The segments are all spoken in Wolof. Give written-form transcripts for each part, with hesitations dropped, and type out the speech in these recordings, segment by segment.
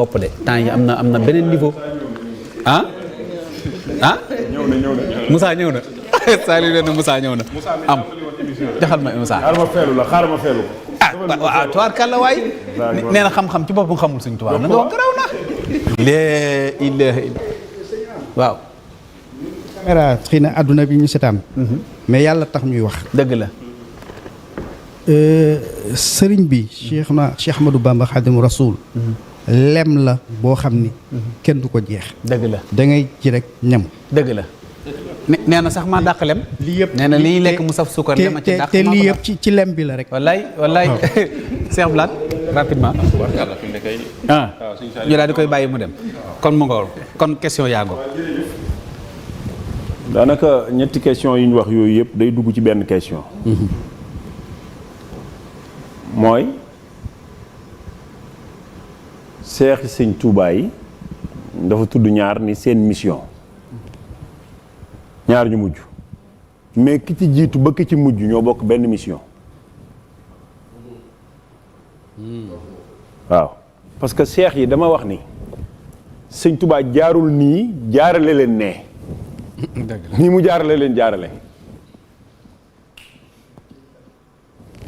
bopp de temps yi am na beneen niveau ah ñëw na Moussa ñëw na Saliou leen Moussa ñëw na am joxal ma Moussa xaaral ma feelu ko waaw tubaar kàlla waay nee na xam-xam ci boppam xamul suñ tubaab na nga wax garaaw na waaw caméra xëy na àdduna bi ñu setaan mais yàlla tax ñuy wax dëgg la sëriñ bi Cheikh Ahmadou Bamba Khadimu Rasoul lem la boo xam ni kenn du ko jeex dëgg la da ngay ci rek ñam dëgg la nee na sax maa dàq lem lii yëpp nee na liy lekk mu saf suukar lem a ci dàq te lii yëpp ci lem bi la rek wallaay Cheikh Blane rapidement ñu daal di koy bàyyi mu dem kon mu ngoor kon question yaa ngo daanaka ñetti question yi ñu wax yooyu yëpp day dugg ci benn question mooy seexi sëñ Tuubaa yi dafa tudd ñaar ni seen mission ñaar ñu mujj mais ki ci jiitu ba ki ci mujj ñoo bokk benn mission waaw parce que seex yi dama wax ni sëñ Tuubaa jaarul nii jaarale leen nee nii mu jaarale leen jaarale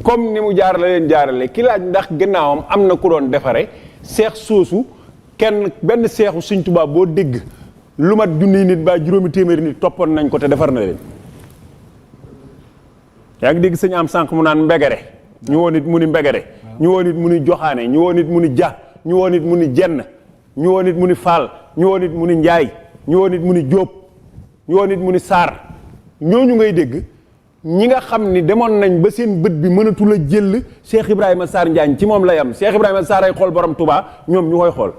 comme ni mu jaarale leen jaarale ki laaj ndax gannaawam am na ku doon defare seex soosu kenn benn seexu sëñ Tuubaa boo dégg lu mat junniy nit ba juróomi téeméeri nit toppoon nañ ko te defar na leen yaa ngi dégg sëñ am sànq mu naan mbegere ñu woon it mu ni mbegere ñu woon it mu ni joxaane ñu woon it mu ni ja ñu woon it mu ni jenn ñu woon it mu ni faal ñu woon it mu ni njaay ñu woon it mu ni jóob ñu woon it mu ni saar ñooñu ngay dégg ñi nga xam ni demoon nañ ba seen bët bi mënatul a jël Cheikh Ibrahima Sarr Njaañ ci moom la yam Cheikh Ibrahima Sarr ay xool borom Touba ñoom ñu koy xool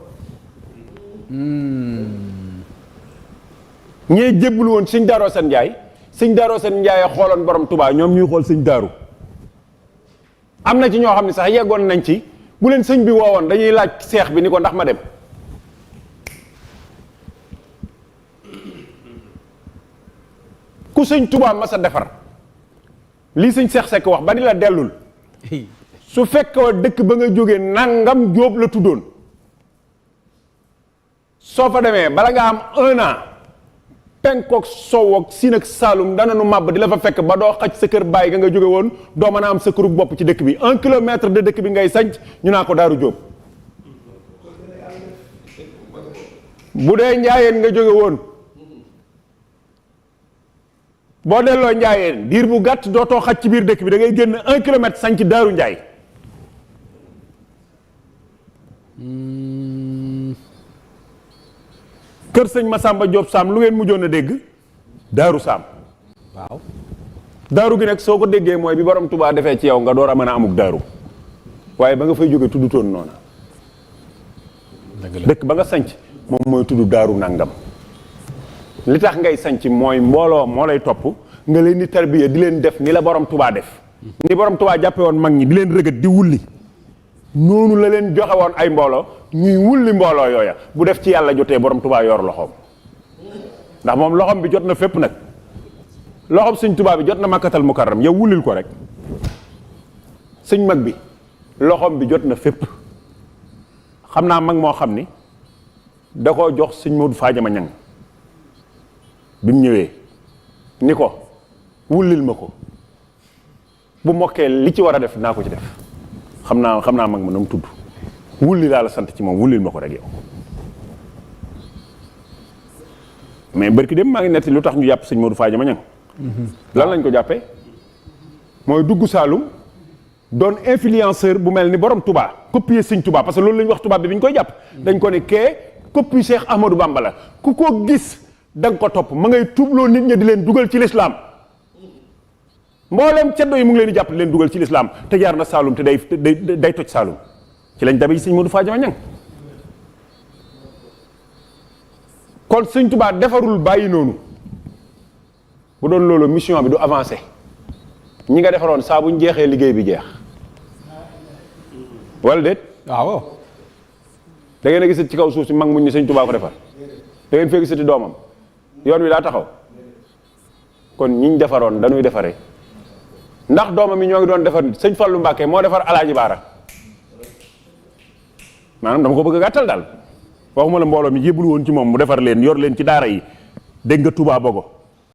ñee jébbul woon sëñ Daaru Asan Njaay sëñ Daaru Asan Njaay a xooloon borom Touba ñoom ñuy xool sëñ Daaru am na ci ñoo xam ne sax yeggoon nañ ci bu leen sëñ bi woowoon dañuy laaj seex bi ni ko ndax ma dem ku sëñ Touba mas a defar lii sëñ Seex Sekk wax ba ni la dellul su fekkee dëkk ba nga jógee nangam jóob la tuddoon soo fa demee bala nga am 1 an penkook sow ak siin ak saalum dana nu màbb di la fa fekk ba doo xaj sa kër bàyyi nga jóge woon doo mën a am sa këru bopp ci dëkk bi 1 kilomètre de dëkk bi ngay sanc ñu naa ko daaru jóob bu dee njaayeen nga jóge woon boo delloo njaayeen diir bu gàtt dootoo xaj ci biir dëkk bi da ngay génn 1 kilomètre sanc daaru njaay kër sëñ Masamba Diop Sam lu ngeen mujjoon a dégg daaru Sam waaw daaru gi nag soo ko déggee mooy bi borom Touba defee ci yow nga door a mën a amuk daaru waaye ba nga fay jóge tuddutoon noona dëkk ba nga sanc moom mooy tudd daaru nangam li tax ngay sanc mooy mbooloo moo lay topp nga leen di tarbiya di leen def ni la borom Touba def ni borom Touba jàppe woon mag ñi di leen rëgët di wulli noonu la leen joxe woon ay mbooloo ñuy wulli mbooloo yooya bu def ci yàlla jotee borom Touba yor loxoom ndax moom loxoom bi jot na fépp nag loxoom sëñ Touba bi jot na makkatal mukarram yow wullil ko rek sëñ mag bi loxoom bi jot na fépp xam naa mag moo xam ni da koo jox sëñ Modou Fadiama Ñang bi mu ñëwee ni ko wullil ma ko bu mokkee li ci war a def naa ko ci def xam naa mag ma na mu tudd wulli laa la sant ci moom wullil ma ko rek yow mais barki dem maa ngi netti lu tax ñu jàpp sëñ Modou Fadiama Ñang lan lañ ko jàppee mooy dugg Saalum doon influenceur bu mel ni borom Touba copier sëñ Touba parce que loolu la ñu wax Touba bi ñu koy jàpp dañ ko ne kee copie Cheikh Ahmadou Bamba la ku ko gis da nga ko topp ma ngay tuubloo nit ñi di leen dugal ci lislaam mboolem ceddo yi mu ngi leen di jàpp di leen dugal ci lislaam te jaar na Saalum te day toj Saalum ci lañ dabe sëñ Modou Fadiama Ñang kon sëñ Touba defarul bàyyi noonu bu doon loolu mission bi du avancé ñi nga defaroon saa bu ñu jeexee liggéey bi jeex wala déet waaw da ngeen a gisati ci kaw suuf si mag muñ ni sëñ Touba ko defar da ngeen fee gisati doomam yoon wi daa taxaw kon ñiñ defaroon dañuy defaree ndax doomam yi ñoo ngi doon defar nit sëñ Fallou Mbacke moo defar Alaaji Baara maanaam dama ko bëgg a gàttal daal waxuma la mbooloo mi yébbalu woon ci moom mu defar leen yor leen ci daara yi dégg nga Touba Bogo